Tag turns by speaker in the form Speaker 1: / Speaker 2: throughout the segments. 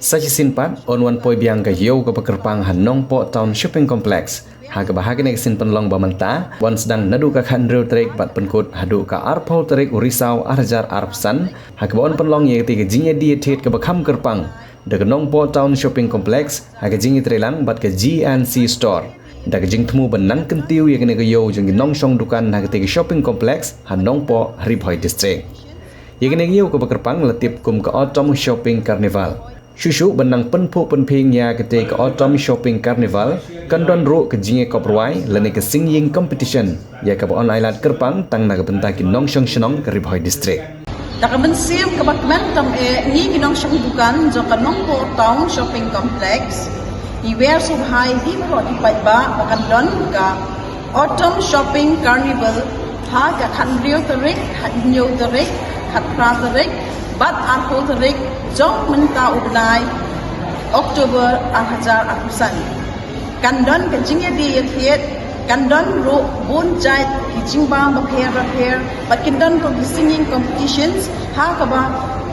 Speaker 1: Sajisin pat onwan poi biang ka yo ka pekerpang han Nongpoh Town Shopping Complex. Haga bahagian eksin penlong bamanta wan sedang nadu ka khandril terik pat penkut hadu ka arpol terik urisau arjar arpsan haga bon penlong ye ketika jinya di tet ka bakham kerpang de Nongpoh Town Shopping Complex haga jingi trelang bat ka GNC store da ka jing temu benan kentiu ye kene ka yo jing nongsong dukan haga tega shopping complex han Nongpoh Bhoi district ye kene yo ka bakerpang latip kum ka autumn shopping carnival. Shushu benang penpu penping ya ketika autumn shopping carnival kandon ru ke jinge koprwai lene ke singing competition ya ke on island kerpang tang na ke benta ki nongsong shnong ke Bhoi district.
Speaker 2: Tak bensim ke bakmen tam ni ki nongsong bukan jo ka Nongpoh Town Shopping Complex i wer so hai di ro di Paidbah akan don ka autumn shopping carnival ha ka khandrio terik hadnyo terik khatra terik bat arho terik jong menta ubnai Oktober 2020 kandon ke jingya di yet kandon ru bun jai ki jingbang bapher but kandon ko singing competitions ha ka ba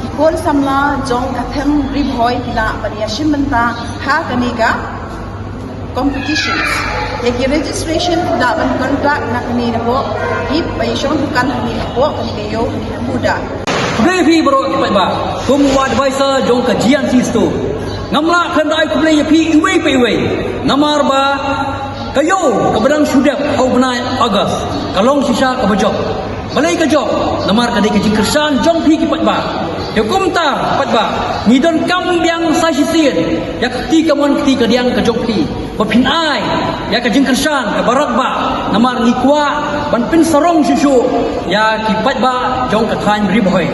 Speaker 2: ki kon samla jong athem Bhoi la bariya shimenta ha kaniga competitions ye ki registration da ban contract na kani na bo ki payishon bukan ni bo kani yo ni muda
Speaker 3: Revi bro Paidbah, kumwa advisor jong kajian sisto. Ngamla kandai kublai yapi iwei pe iwei. Namar ba kayo kabadang sudap au benai Agas. Kalong sisa kabajok. Balai kajok namar kadai kajing kersan jong pi ki Paidbah. Ya kumta Paidbah ngidon kam biang sai sisien. Ya kti kamon kti kadiang kajok pi. Bapin ai ya kajing kersan kabarak ba namar ngikwa ban pin sarong susu ya ki Paidbah jong ka thain Bhoi.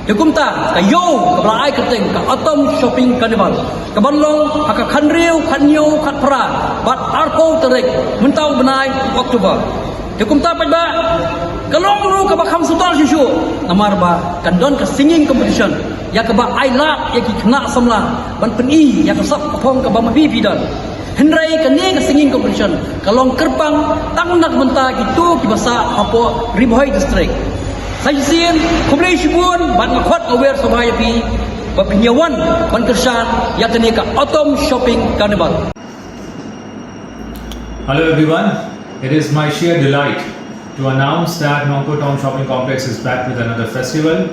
Speaker 3: Ya kumta kayo kabla ai keteng ka autumn shopping carnival. Kabanlong haka khandriu khanyo khatpra bat arko terik mentau benai Oktober. Ya kumta Paidbah kalong lu ka bakham sutal susu namar ba kandon ka singing competition ya ka ba ai lak ya ki kena samla ban peni ya ka sap kapong ka ba mapi pidan. Hendrai kene ka singing competition kalong kerpang tang nak benta gitu ki basa apo Bhoi district. Saya sin kublai shibun ban ngakhat aware sabaya pi bapinyawan ban kersan ya kene ka autumn shopping carnival.
Speaker 4: Hello everyone, it is my sheer delight to announce that Nongpoh Town Shopping Complex is back with another festival.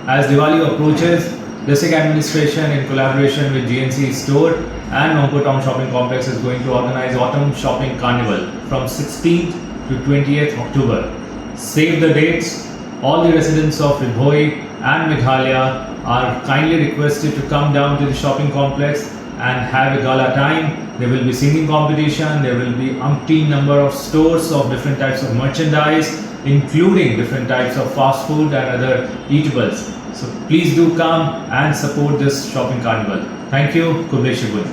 Speaker 4: As Diwali approaches, District Administration in collaboration with GNC Store and Nongpoh Town Shopping Complex is going to organize Autumn Shopping Carnival from 16th to 20th October. Save the dates. All the residents of Bhoi and Meghalaya are kindly requested to come down to the shopping complex and have a gala time. There will be singing competition, there will be umpteen number of stores of different types of merchandise, including different types of fast food and other eatables. So please do come and support this shopping carnival. Thank you. Kublai Shibun.